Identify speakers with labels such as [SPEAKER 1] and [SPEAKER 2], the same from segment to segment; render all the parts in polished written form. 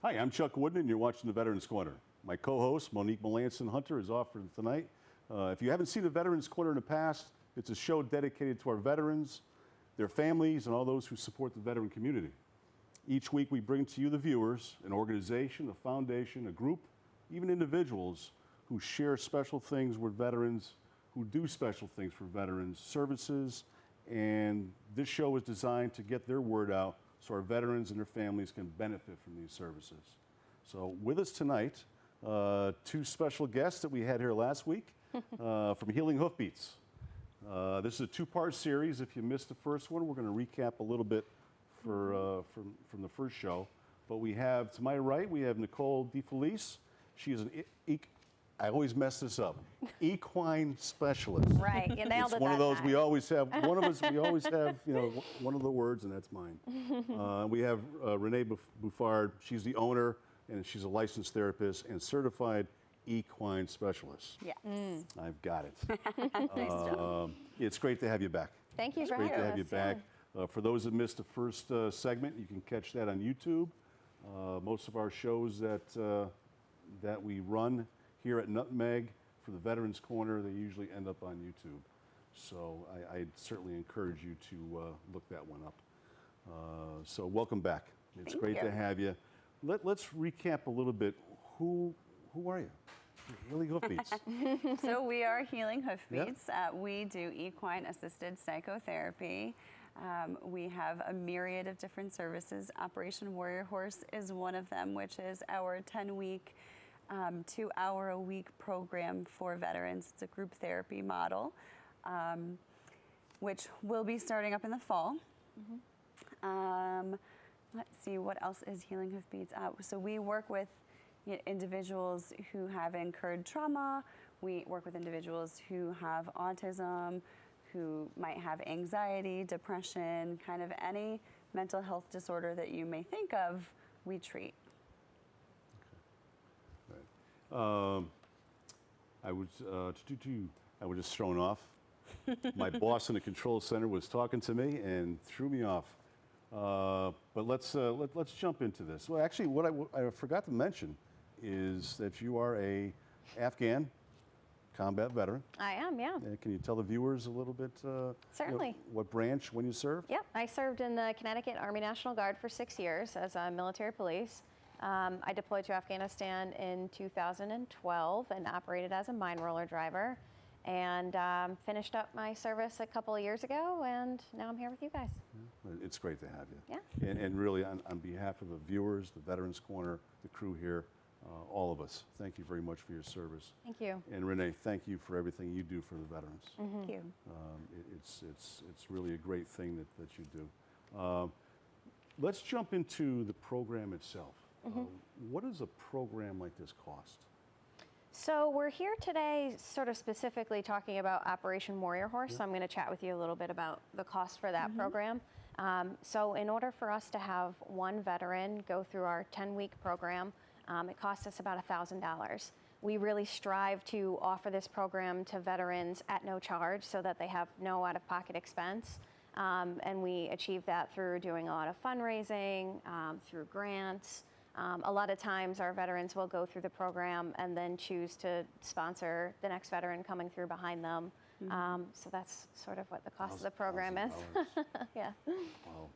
[SPEAKER 1] Hi, I'm Chuck Wooden, and you're watching the Veterans Corner. My co-host, Monique Melanson Hunter, is off for tonight. If you haven't seen the Veterans Corner in the past, it's a show dedicated to our veterans, their families, and all those who support the veteran community. Each week, we bring to you, the viewers, an organization, a foundation, a group, even individuals who share special things with veterans, who do special things for veterans, services, and this show is designed to get their word out so our veterans and their families can benefit from these services. So with us tonight, two special guests that we had here last week from Healing Hoofbeats. This is a two-part series. If you missed the first one, we're going to recap a little bit from the first show. But we have, to my right, we have Nicole DeFelice. She is I always mess this up. Equine specialist.
[SPEAKER 2] Right, you nailed it.
[SPEAKER 1] It's one of those
[SPEAKER 2] time.
[SPEAKER 1] we always have. One of us, we always have, one of the words, and that's mine. We have Renee Buffard. She's the owner, and she's a licensed therapist and certified equine specialist.
[SPEAKER 2] Yes.
[SPEAKER 1] I've got it. It's great to have you back.
[SPEAKER 2] Thank you for
[SPEAKER 1] having us. It's great to have you
[SPEAKER 2] having
[SPEAKER 1] back. For those that missed the first segment, you can catch that on YouTube. Most of our shows that we run here at Nutmeg for the Veterans Corner, they usually end up on YouTube. So I'd certainly encourage you to look that one up. So welcome back. It's great to have you. Let's recap a little bit. Who are you? Healing Hoofbeats.
[SPEAKER 3] So we are Healing Hoofbeats. Yep. We do equine assisted psychotherapy. We have a myriad of different services. Operation Warrior Horse is one of them, which is our 10-week 2-hour-a-week program for veterans. It's a group therapy model, which will be starting up in the fall. Let's see, what else is Healing Hoofbeats? So we work with individuals who have incurred trauma. We work with individuals who have autism, who might have anxiety, depression, kind of any mental health disorder that you may think of, we treat.
[SPEAKER 1] I was just thrown off. My boss in the control center was talking to me and threw me off. But let's jump into this. Well, actually, what I forgot to mention is that you are a Afghan combat veteran.
[SPEAKER 2] I am, yeah.
[SPEAKER 1] Can you tell the viewers a little bit?
[SPEAKER 2] Certainly.
[SPEAKER 1] What branch, when you served?
[SPEAKER 2] Yep, I served in the Connecticut Army National Guard for 6 years as a military police. I deployed to Afghanistan in 2012 and operated as a mine roller driver, and finished up my service a couple of years ago, and now I'm here with you guys.
[SPEAKER 1] It's great to have you.
[SPEAKER 2] Yeah.
[SPEAKER 1] And really, on behalf of the viewers, the Veterans Corner, the crew here, all of us, thank you very much for your service.
[SPEAKER 2] Thank you.
[SPEAKER 1] And Renee, thank you for everything you do for the veterans.
[SPEAKER 3] Thank you.
[SPEAKER 1] It's really a great thing that you do. Let's jump into the program itself. What does a program like this cost?
[SPEAKER 2] So we're here today sort of specifically talking about Operation Warrior Horse. So I'm going to chat with you a little bit about the cost for that program. So in order for us to have one veteran go through our 10-week program, it costs us about $1,000. We really strive to offer this program to veterans at no charge so that they have no out-of-pocket expense. And we achieve that through doing a lot of fundraising, through grants. A lot of times our veterans will go through the program and then choose to sponsor the next veteran coming through behind them. So that's sort of what the cost of the program is. Yeah.
[SPEAKER 1] Wow.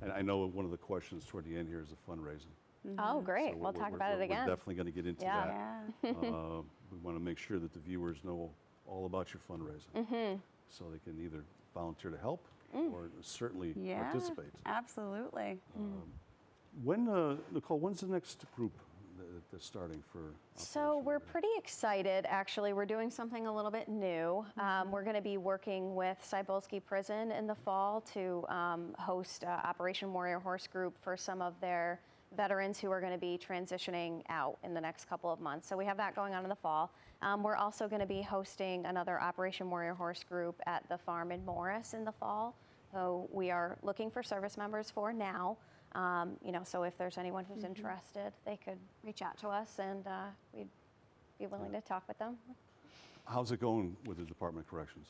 [SPEAKER 1] And I know one of the questions toward the end here is the fundraising.
[SPEAKER 2] Oh, great.
[SPEAKER 1] So
[SPEAKER 2] we'll talk about it again.
[SPEAKER 1] We're definitely going to get into that. We want to make sure that the viewers know all about your fundraising, so they can either volunteer to help or certainly participate.
[SPEAKER 3] Absolutely.
[SPEAKER 1] Nicole, when's the next group that's starting for?
[SPEAKER 2] So we're pretty excited, actually. We're doing something a little bit new. We're going to be working with Cybulski Prison in the fall to host Operation Warrior Horse Group for some of their veterans who are going to be transitioning out in the next couple of months. So we have that going on in the fall. We're also going to be hosting another Operation Warrior Horse Group at the farm in Morris in the fall. So we are looking for service members for now. So if there's anyone who's interested, they could reach out to us, and we'd be willing to talk with them.
[SPEAKER 1] How's it going with the Department of Corrections?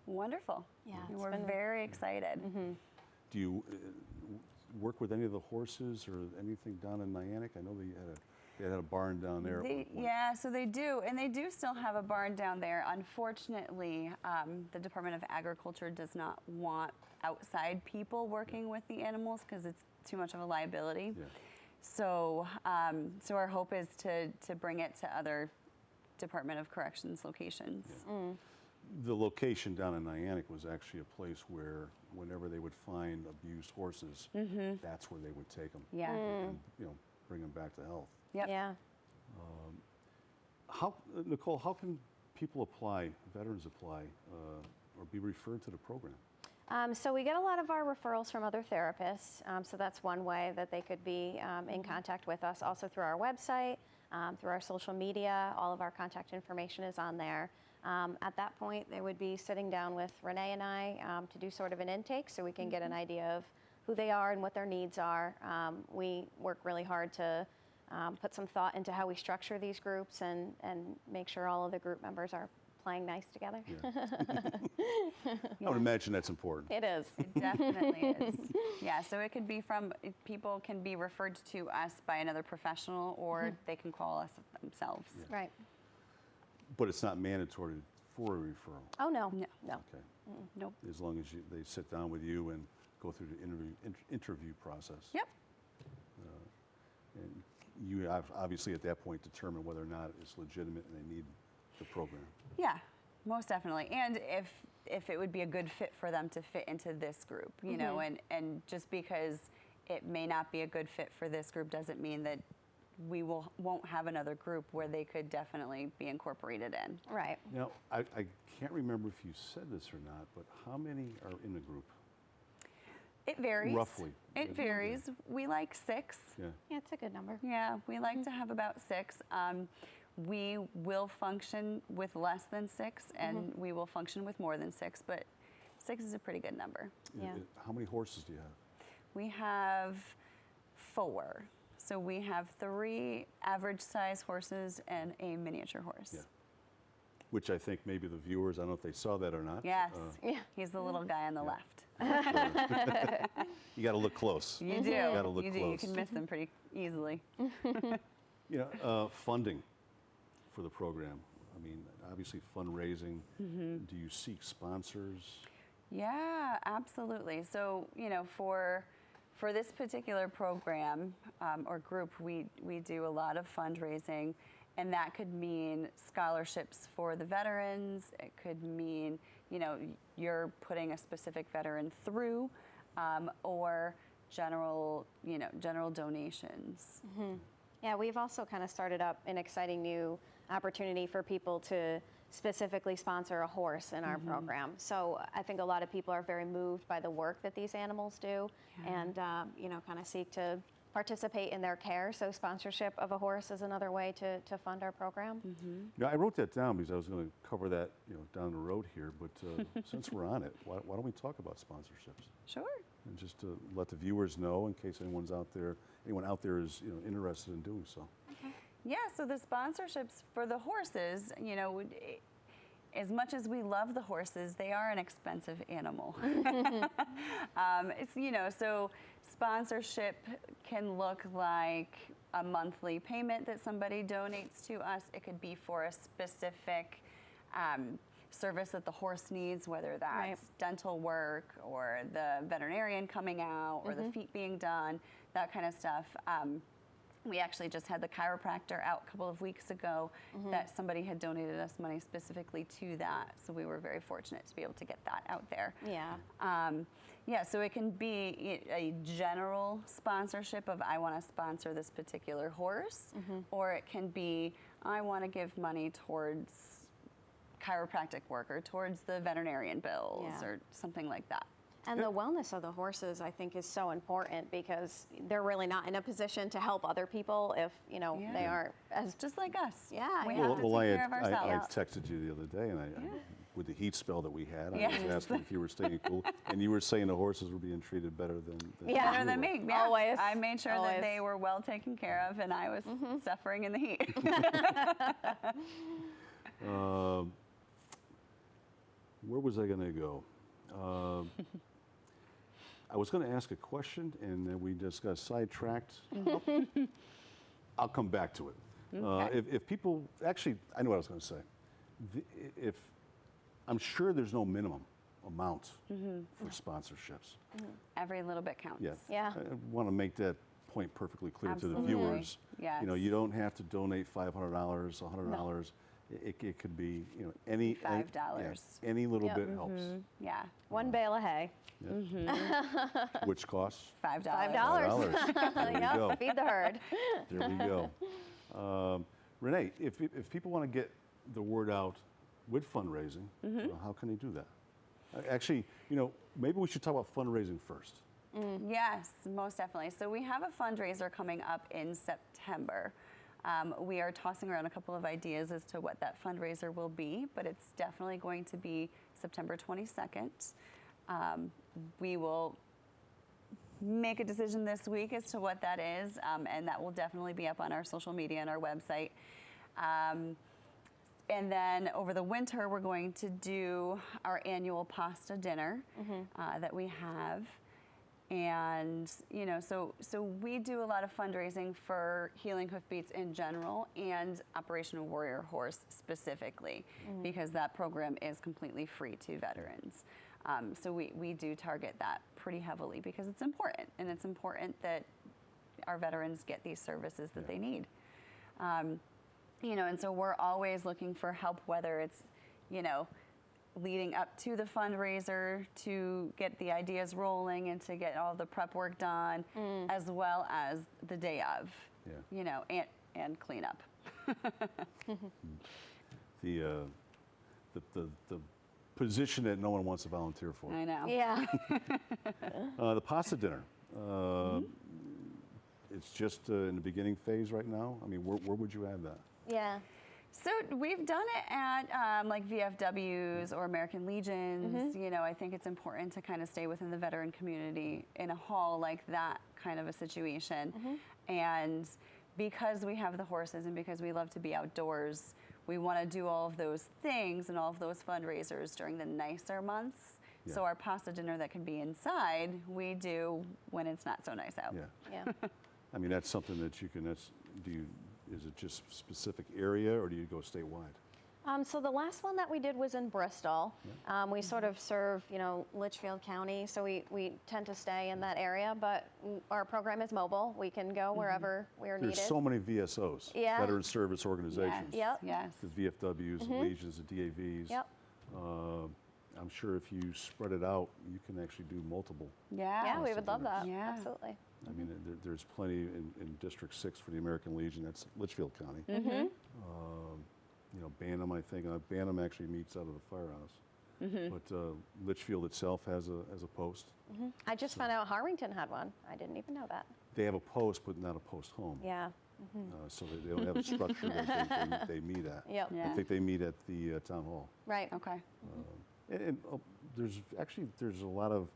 [SPEAKER 3] Wonderful.
[SPEAKER 2] Yeah,
[SPEAKER 3] we're very excited.
[SPEAKER 1] Do you work with any of the horses or anything down in Niantic? I know they had a barn down there. At one point.
[SPEAKER 3] Yeah, so they do, and they do still have a barn down there. Unfortunately, the Department of Agriculture does not want outside people working with the animals because it's too much of a liability.
[SPEAKER 1] Yeah.
[SPEAKER 3] So, so our hope is to bring it to other Department of Corrections locations.
[SPEAKER 1] Yeah. The location down in Niantic was actually a place where whenever they would find abused horses, that's where they would take them.
[SPEAKER 3] Yeah.
[SPEAKER 1] And, bring them back to health.
[SPEAKER 3] Yep.
[SPEAKER 2] Yeah.
[SPEAKER 1] Nicole, how can people apply, veterans apply, or be referred to the program?
[SPEAKER 2] So we get a lot of our referrals from other therapists. So that's one way that they could be in contact with us. Also through our website, through our social media, all of our contact information is on there. At that point, they would be sitting down with Renee and I to do sort of an intake so we can get an idea of who they are and what their needs are. We work really hard to put some thought into how we structure these groups and make sure all of the group members are playing nice together.
[SPEAKER 1] Yeah. I would imagine that's important.
[SPEAKER 2] It is.
[SPEAKER 3] It definitely is. Yeah, so it could be people can be referred to us by another professional, or they can call us themselves.
[SPEAKER 1] Yeah.
[SPEAKER 2] Right.
[SPEAKER 1] But it's not mandatory for a referral.
[SPEAKER 2] Oh, no.
[SPEAKER 3] No.
[SPEAKER 2] No.
[SPEAKER 1] Okay.
[SPEAKER 3] Nope.
[SPEAKER 1] As long as they sit down with you and go through the interview process.
[SPEAKER 3] Yep.
[SPEAKER 1] And you have obviously at that point determine whether or not it's legitimate and they need the program.
[SPEAKER 3] Yeah, most definitely. And if it would be a good fit for them to fit into this group, you know, and just because it may not be a good fit for this group doesn't mean that we won't have another group where they could definitely be incorporated in.
[SPEAKER 2] Right.
[SPEAKER 1] Now, I can't remember if you said this or not, but how many are in the group?
[SPEAKER 3] It varies.
[SPEAKER 1] Roughly.
[SPEAKER 3] It varies. We like 6.
[SPEAKER 1] Yeah.
[SPEAKER 2] Yeah, it's a good number.
[SPEAKER 3] Yeah, we like to have about 6. We will function with less than 6, and we will function with more than 6, but 6 is a pretty good number.
[SPEAKER 2] Yeah.
[SPEAKER 1] How many horses do you have?
[SPEAKER 3] We have 4. So we have 3 average size horses and a miniature horse.
[SPEAKER 1] Yeah. Which I think maybe the viewers, I don't know if they saw that or not.
[SPEAKER 3] Yes,
[SPEAKER 2] Yeah.
[SPEAKER 3] he's the little guy on the left.
[SPEAKER 1] You got to look close.
[SPEAKER 3] You do.
[SPEAKER 1] You got to look
[SPEAKER 3] you
[SPEAKER 1] close.
[SPEAKER 3] do. You can miss them pretty easily.
[SPEAKER 1] Funding for the program. I mean, obviously fundraising. Do you seek sponsors?
[SPEAKER 3] Yeah, absolutely. So, for this particular program or group, we do a lot of fundraising, and that could mean scholarships for the veterans. It could mean, you're putting a specific veteran through, or general donations.
[SPEAKER 2] Yeah, we've also kind of started up an exciting new opportunity for people to specifically sponsor a horse in our program. So I think a lot of people are very moved by the work that these animals do, and kind of seek to participate in their care. So sponsorship of a horse is another way to fund our program.
[SPEAKER 1] I wrote that down because I was going to cover that down the road here. But since we're on it, why don't we talk about sponsorships?
[SPEAKER 3] Sure.
[SPEAKER 1] And just to let the viewers know, in case anyone out there is interested in doing so.
[SPEAKER 3] Yeah, so the sponsorships for the horses, as much as we love the horses, they are an expensive animal. So sponsorship can look like a monthly payment that somebody donates to us. It could be for a specific service that the horse needs, whether that's dental work or the veterinarian coming out or the feet being done, that kind of stuff. We actually just had the chiropractor out a couple of weeks ago that somebody had donated us money specifically to that. So we were very fortunate to be able to get that out there.
[SPEAKER 2] Yeah.
[SPEAKER 3] So it can be a general sponsorship of I want to sponsor this particular horse, or it can be I want to give money towards chiropractic work or towards the veterinarian bills or something like that.
[SPEAKER 2] And the wellness of the horses, I think, is so important because they're really not in a position to help other people if, they aren't as...
[SPEAKER 3] Just like us.
[SPEAKER 2] Yeah.
[SPEAKER 3] We have to take care of
[SPEAKER 1] I
[SPEAKER 3] ourselves.
[SPEAKER 1] texted you the other day, and with the heat spell that we had, I
[SPEAKER 3] Yes.
[SPEAKER 1] was asking if you were staying cool, and you were saying the horses were being treated better than
[SPEAKER 2] Yeah.
[SPEAKER 3] Better
[SPEAKER 1] you
[SPEAKER 3] than
[SPEAKER 1] were.
[SPEAKER 3] me. Yeah.
[SPEAKER 2] Always.
[SPEAKER 3] I made sure
[SPEAKER 2] Always.
[SPEAKER 3] that they were well taken care of, and I was suffering in the heat.
[SPEAKER 1] Where was I going to go? I was going to ask a question, and then we just got sidetracked. I'll come back to it.
[SPEAKER 3] Okay.
[SPEAKER 1] If people, actually, I know what I was going to say. If I'm sure there's no minimum amount for sponsorships.
[SPEAKER 3] Every little bit counts.
[SPEAKER 1] Yeah.
[SPEAKER 2] Yeah.
[SPEAKER 1] I want to make that point perfectly clear to the
[SPEAKER 3] Absolutely.
[SPEAKER 1] viewers.
[SPEAKER 3] Yes.
[SPEAKER 1] You know, you don't have to donate $500, $100. It could be, you know, any
[SPEAKER 3] $5.
[SPEAKER 1] any little
[SPEAKER 2] Yep.
[SPEAKER 1] bit helps.
[SPEAKER 3] Yeah.
[SPEAKER 2] One bale of hay.
[SPEAKER 1] Which costs
[SPEAKER 3] $5.
[SPEAKER 2] $5.
[SPEAKER 1] There you
[SPEAKER 2] Yep,
[SPEAKER 1] go.
[SPEAKER 2] feed the herd.
[SPEAKER 1] There we go. Renee, if people want to get the word out with fundraising, how can they do that? Actually, you know, maybe we should talk about fundraising first.
[SPEAKER 3] Yes, most definitely. So we have a fundraiser coming up in September. We are tossing around a couple of ideas as to what that fundraiser will be, but it's definitely going to be September 22nd. We will make a decision this week as to what that is, and that will definitely be up on our social media and our website. And then over the winter, we're going to do our annual pasta dinner that we have. And, you know, so we do a lot of fundraising for Healing Hoofbeats in general and Operation Warrior Horse specifically, because that program is completely free to veterans. So we do target that pretty heavily because it's important, and it's important that our veterans get these services that they need. You know, and so we're always looking for help, whether it's, you know, leading up to the fundraiser to get the ideas rolling and to get all the prep work done, as well as the day of, you know, and cleanup.
[SPEAKER 1] The position that no one wants to volunteer for.
[SPEAKER 3] I know.
[SPEAKER 2] Yeah.
[SPEAKER 1] The pasta dinner. It's just in the beginning phase right now. I mean, where would you have that?
[SPEAKER 2] Yeah.
[SPEAKER 3] So we've done it at like VFWs or American Legions. You know, I think it's important to kind of stay within the veteran community in a hall like that kind of a situation. And because we have the horses and because we love to be outdoors, we want to do all of those things and all of those fundraisers during the nicer months.
[SPEAKER 1] Yeah.
[SPEAKER 3] So our pasta dinner that can be inside, we do when it's not so nice out.
[SPEAKER 1] Yeah.
[SPEAKER 2] Yeah.
[SPEAKER 1] I mean, that's something that you can, is it just specific area or do you go statewide?
[SPEAKER 2] So the last one that we did was in Bristol. We sort of serve, you know, Litchfield County, so we tend to stay in that area, but our program is mobile. We can go wherever we're needed.
[SPEAKER 1] There's so many VSOs,
[SPEAKER 2] Yeah.
[SPEAKER 1] Veteran Service Organizations.
[SPEAKER 3] Yes.
[SPEAKER 2] Yep.
[SPEAKER 3] Yes.
[SPEAKER 1] The VFWs, the Legions, the DAVs.
[SPEAKER 2] Yep.
[SPEAKER 1] I'm sure if you spread it out, you can actually do multiple.
[SPEAKER 3] Yeah.
[SPEAKER 2] Yeah, we would love that.
[SPEAKER 3] Yeah.
[SPEAKER 2] Absolutely.
[SPEAKER 1] I mean, there's plenty in District 6 for the American Legion. That's Litchfield County. You know, Bantam, I think. Bantam actually meets out of the firehouse. But Litchfield itself has a post.
[SPEAKER 2] I just found out Harwington had one. I didn't even know that.
[SPEAKER 1] They have a post, but not a post home.
[SPEAKER 2] Yeah.
[SPEAKER 1] So they don't have a structure that they meet at.
[SPEAKER 2] Yep.
[SPEAKER 1] I
[SPEAKER 3] Yeah.
[SPEAKER 1] think they meet at the town hall.
[SPEAKER 2] Right.
[SPEAKER 3] Okay.
[SPEAKER 1] And there's a lot of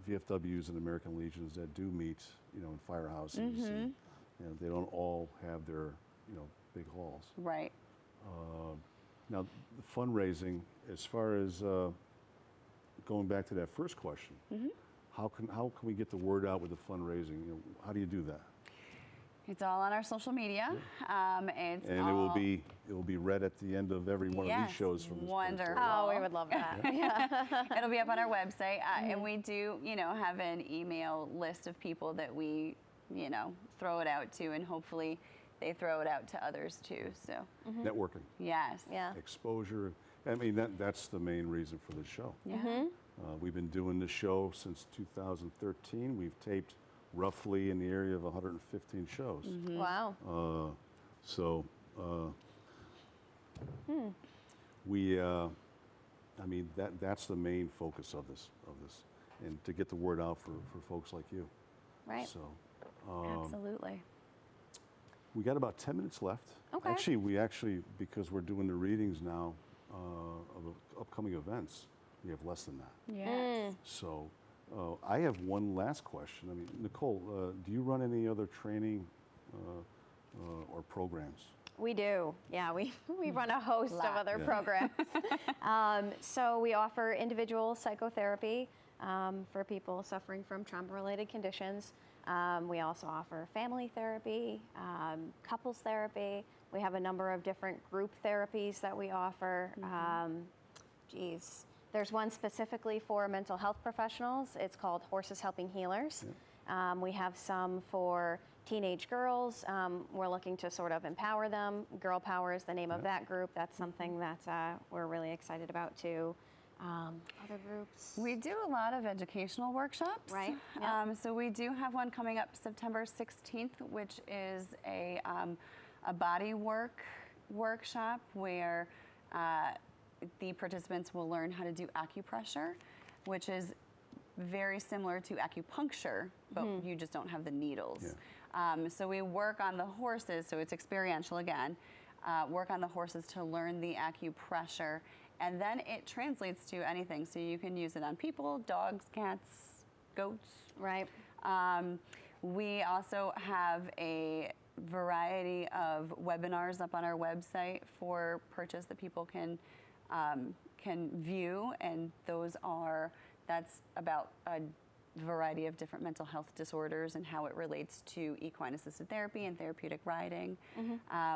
[SPEAKER 1] VFWs and American Legions that do meet, you know, in firehouses. And, you know, they don't all have their, you know, big halls.
[SPEAKER 3] Right.
[SPEAKER 1] Now, the fundraising, as far as going back to that first question, how can we get the word out with the fundraising? You know, how do you do that?
[SPEAKER 3] It's all on our social media. It's
[SPEAKER 1] And
[SPEAKER 3] all,
[SPEAKER 1] it will be read at the end of every one of these shows from this point
[SPEAKER 3] wonderful.
[SPEAKER 1] forward.
[SPEAKER 2] Oh, we would love that. Yeah.
[SPEAKER 3] It'll be up on our website, and we do, you know, have an email list of people that we, you know, throw it out to, and hopefully they throw it out to others too. So
[SPEAKER 1] Networking,
[SPEAKER 3] yes,
[SPEAKER 2] Yeah.
[SPEAKER 1] exposure. I mean, that's the main reason for this show.
[SPEAKER 3] yeah,
[SPEAKER 1] We've been doing this show since 2013. We've taped roughly in the area of 115 shows.
[SPEAKER 2] Wow.
[SPEAKER 1] We, I mean, that's the main focus of this, and to get the word out for folks like you.
[SPEAKER 2] Right.
[SPEAKER 1] So
[SPEAKER 3] absolutely.
[SPEAKER 1] we got about 10 minutes left.
[SPEAKER 2] Okay.
[SPEAKER 1] Actually, because we're doing the readings now of upcoming events, we have less than that.
[SPEAKER 3] Yes.
[SPEAKER 1] So I have one last question. I mean, Nicole, do you run any other training or programs?
[SPEAKER 2] We do. Yeah, we run a host of
[SPEAKER 3] Lot.
[SPEAKER 2] other
[SPEAKER 1] Yeah.
[SPEAKER 2] programs. So we offer individual psychotherapy, for people suffering from trauma-related conditions. We also offer family therapy, couples therapy. We have a number of different group therapies that we offer. There's one specifically for mental health professionals. It's called Horses Helping Healers. We have some for teenage girls. We're looking to sort of empower them. Girl Power is the name of that group. That's something that we're really excited about too. Other groups?
[SPEAKER 3] We do a lot of educational workshops.
[SPEAKER 2] Right.
[SPEAKER 3] So we do have one coming up September 16th, which is a body work workshop where the participants will learn how to do acupressure, which is very similar to acupuncture, but you just don't have the needles. So we work on the horses, so it's experiential again, work on the horses to learn the acupressure, and then it translates to anything. So you can use it on people, dogs, cats, goats.
[SPEAKER 2] Right.
[SPEAKER 3] We also have a variety of webinars up on our website for purchase that people can view, and that's about a variety of different mental health disorders and how it relates to equine assisted therapy and therapeutic riding.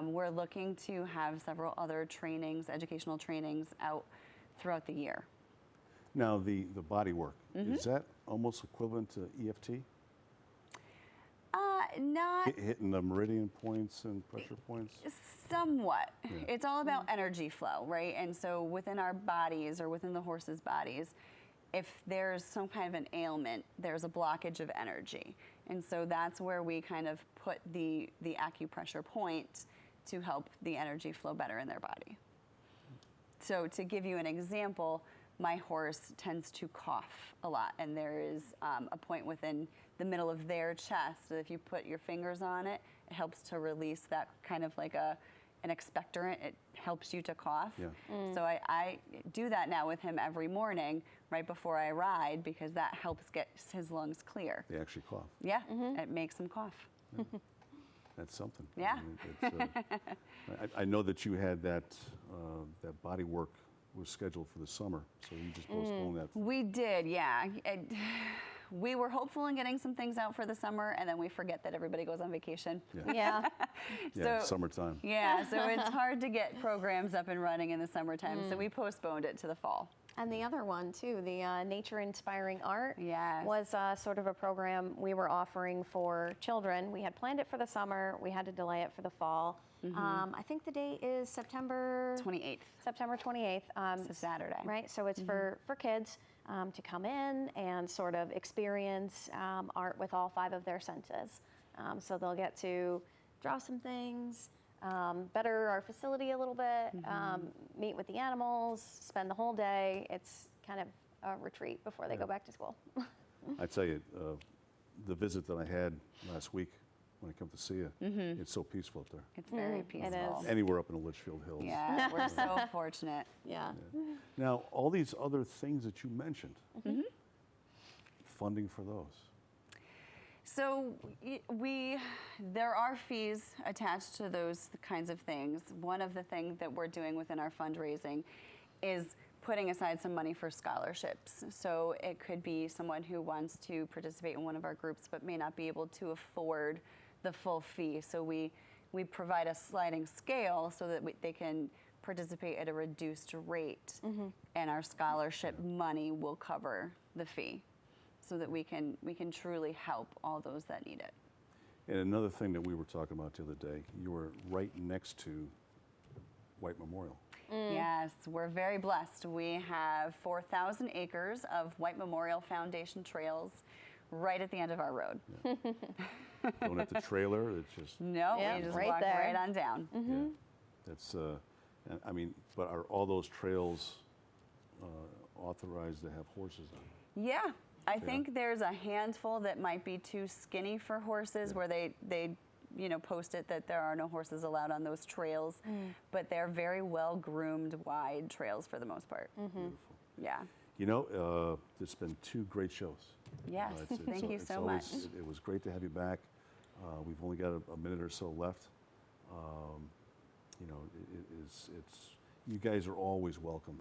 [SPEAKER 3] We're looking to have several other trainings, educational trainings out throughout the year.
[SPEAKER 1] Now, the body work, is that almost equivalent to EFT?
[SPEAKER 3] Not
[SPEAKER 1] Hitting the meridian points and pressure points?
[SPEAKER 3] somewhat. It's all about energy flow, right? And so within our bodies or within the horses' bodies, if there's some kind of an ailment, there's a blockage of energy. And so that's where we kind of put the acupressure point to help the energy flow better in their body. So to give you an example, my horse tends to cough a lot, and there is a point within the middle of their chest that if you put your fingers on it, it helps to release that kind of like an expectorant. It helps you to cough. So I do that now with him every morning right before I ride, because that helps get his lungs clear.
[SPEAKER 1] They actually cough.
[SPEAKER 3] Yeah, it makes him cough.
[SPEAKER 1] That's something.
[SPEAKER 3] Yeah.
[SPEAKER 1] I mean, I know that you had that body work was scheduled for the summer, so you just postponed that.
[SPEAKER 3] We did, yeah. We were hopeful in getting some things out for the summer, and then we forget that everybody goes on vacation.
[SPEAKER 2] Yeah.
[SPEAKER 1] Yeah, summertime.
[SPEAKER 3] Yeah, so it's hard to get programs up and running in the summertime, so we postponed it to the fall.
[SPEAKER 2] And the other one too, the Nature Inspiring Art,
[SPEAKER 3] Yes.
[SPEAKER 2] was sort of a program we were offering for children. We had planned it for the summer. We had to delay it for the fall. I think the date is September
[SPEAKER 3] 28th.
[SPEAKER 2] September 28th.
[SPEAKER 3] It's a Saturday.
[SPEAKER 2] Right, so it's for kids to come in and sort of experience art with all 5 of their senses. So they'll get to draw some things, better our facility a little bit, meet with the animals, spend the whole day. It's kind of a retreat before they go back to school.
[SPEAKER 1] I tell you, the visit that I had last week when I come to see you, it's so peaceful up there.
[SPEAKER 3] It's very peaceful.
[SPEAKER 2] It is.
[SPEAKER 1] Anywhere up in the Litchfield Hills.
[SPEAKER 3] Yeah, we're so fortunate.
[SPEAKER 2] Yeah.
[SPEAKER 1] Now, all these other things that you mentioned, funding for those.
[SPEAKER 3] So there are fees attached to those kinds of things. One of the things that we're doing within our fundraising is putting aside some money for scholarships. So it could be someone who wants to participate in one of our groups but may not be able to afford the full fee. So we provide a sliding scale so that they can participate at a reduced rate, and our scholarship money will cover the fee, so that we can truly help all those that need it.
[SPEAKER 1] And another thing that we were talking about the other day, you were right next to White Memorial.
[SPEAKER 3] Yes, we're very blessed. We have 4,000 acres of White Memorial Foundation trails right at the end of our road.
[SPEAKER 1] Don't have to trailer, it's just,
[SPEAKER 3] No,
[SPEAKER 2] Yeah,
[SPEAKER 3] you just
[SPEAKER 2] right
[SPEAKER 3] walk
[SPEAKER 2] there.
[SPEAKER 3] right on down.
[SPEAKER 1] yeah. That's, I mean, but are all those trails authorized to have horses on?
[SPEAKER 3] Yeah, I think there's a handful that might be too skinny for horses, where they post it that there are no horses allowed on those trails, but they're very well groomed, wide trails for the most part.
[SPEAKER 1] Beautiful.
[SPEAKER 3] Yeah.
[SPEAKER 1] You know, there's been 2 great shows.
[SPEAKER 3] Yes, thank you so much.
[SPEAKER 1] It was great to have you back. We've only got a minute or so left. You know, it's you guys are always welcome.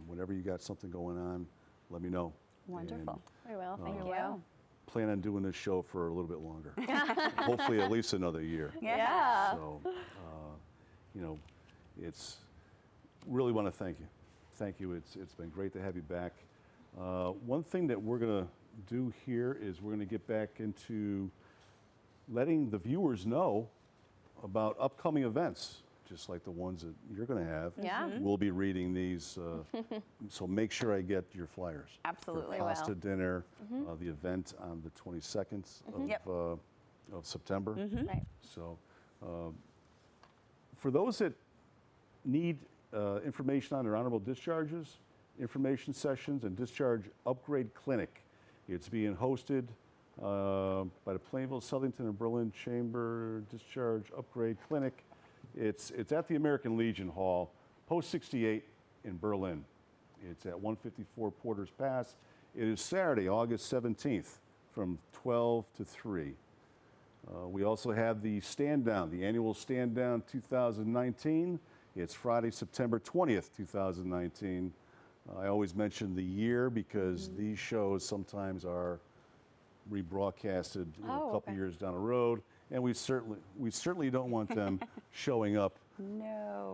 [SPEAKER 1] Whenever you got something going on, let me know.
[SPEAKER 3] Wonderful.
[SPEAKER 2] We will. Thank
[SPEAKER 3] We
[SPEAKER 2] you.
[SPEAKER 3] will.
[SPEAKER 1] Plan on doing this show for a little bit longer. Hopefully at least another year.
[SPEAKER 2] Yeah.
[SPEAKER 1] So, you know, it's really want to thank you. Thank you. It's been great to have you back. One thing that we're going to do here is we're going to get back into letting the viewers know about upcoming events, just like the ones that you're going to have.
[SPEAKER 2] Yeah.
[SPEAKER 1] We'll be reading these, so make sure I get your flyers.
[SPEAKER 3] Absolutely.
[SPEAKER 1] For pasta
[SPEAKER 2] will.
[SPEAKER 1] dinner, the event on the 22nd
[SPEAKER 3] Yep.
[SPEAKER 1] of September.
[SPEAKER 2] Right.
[SPEAKER 1] So, for those that need information on their honorable discharges, information sessions, and discharge upgrade clinic, it's being hosted by the Plainville, Southington, and Berlin Chamber Discharge Upgrade Clinic. It's at the American Legion Hall, Post 68 in Berlin. It's at 154 Porter's Pass. It is Saturday, August 17th from 12 to 3. We also have the Stand Down, the annual Stand Down 2019. It's Friday, September 20th, 2019. I always mention the year because these shows sometimes are rebroadcasted a couple
[SPEAKER 2] okay.
[SPEAKER 1] years down the road, and we certainly don't want them showing up.
[SPEAKER 3] No.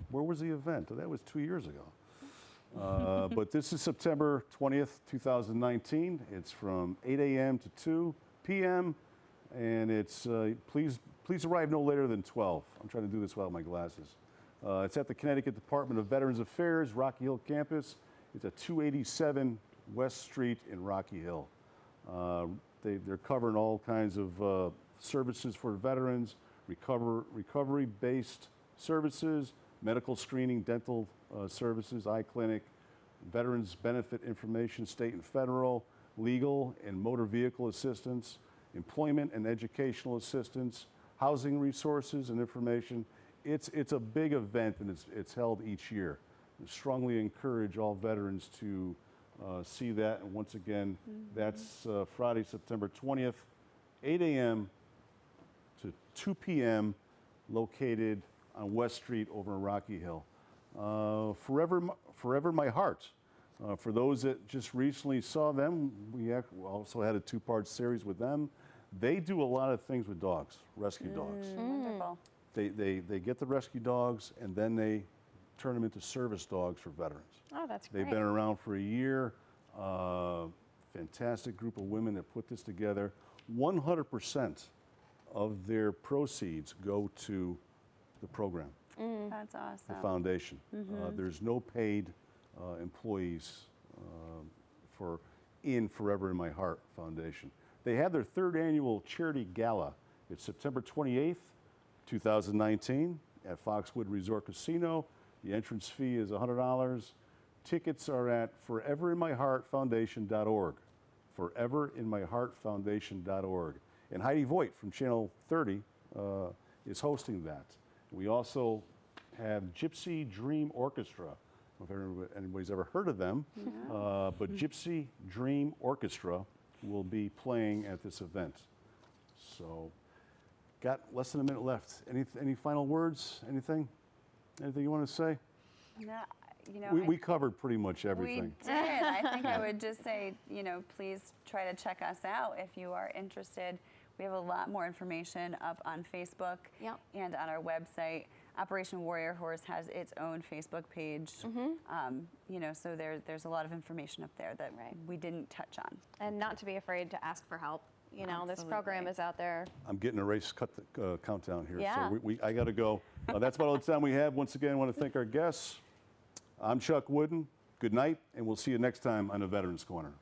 [SPEAKER 1] Where was the event? That was 2 years ago. But this is September 20th, 2019. It's from 8 a.m. to 2 p.m. And it's please arrive no later than 12. I'm trying to do this without my glasses. It's at the Connecticut Department of Veterans Affairs, Rocky Hill campus. It's at 287 West Street in Rocky Hill. They're covering all kinds of services for veterans, recovery-based services, medical screening, dental services, eye clinic, veterans benefit information, state and federal, legal and motor vehicle assistance, employment and educational assistance, housing resources and information. It's a big event, and it's held each year. I strongly encourage all veterans to see that. And once again, that's Friday, September 20th, 8 a.m. to 2 p.m., located on West Street over in Rocky Hill. Forever My Heart. For those that just recently saw them, we also had a two-part series with them. They do a lot of things with dogs, rescue dogs.
[SPEAKER 3] Wonderful.
[SPEAKER 1] They get the rescue dogs, and then they turn them into service dogs for veterans.
[SPEAKER 2] Oh, that's great.
[SPEAKER 1] They've been around for a year. Fantastic group of women that put this together. 100% of their proceeds go to the program,
[SPEAKER 3] That's
[SPEAKER 1] the
[SPEAKER 3] awesome.
[SPEAKER 1] foundation. There's no paid employees in Forever in My Heart Foundation. They have their third annual charity gala. It's September 28th, 2019 at Foxwood Resort Casino. The entrance fee is $100. Tickets are at foreverinmyheartfoundation.org. Foreverinmyheartfoundation.org. And Heidi Voigt from Channel 30 is hosting that. We also have Gypsy Dream Orchestra. I don't know if anybody's ever heard of them, but Gypsy Dream Orchestra will be playing at this event. So, got less than a minute left. Any final words? Anything you want to say?
[SPEAKER 3] No,
[SPEAKER 1] We covered pretty much everything.
[SPEAKER 3] We did. I think I would just say, please try to check us out if you are interested. We have a lot more information up on Facebook
[SPEAKER 2] Yep.
[SPEAKER 3] and on our website. Operation Warrior Horse has its own Facebook page. So there's a lot of information up there that
[SPEAKER 2] Right.
[SPEAKER 3] we didn't touch on.
[SPEAKER 2] And not to be afraid to ask for help. This program
[SPEAKER 3] Absolutely.
[SPEAKER 2] is out there.
[SPEAKER 1] I'm getting a race cut the countdown here,
[SPEAKER 2] Yeah.
[SPEAKER 1] so I got to go. That's about all the time we have. Once again, I want to thank our guests. I'm Chuck Wooden. Good night, and we'll see you next time on the Veterans Corner.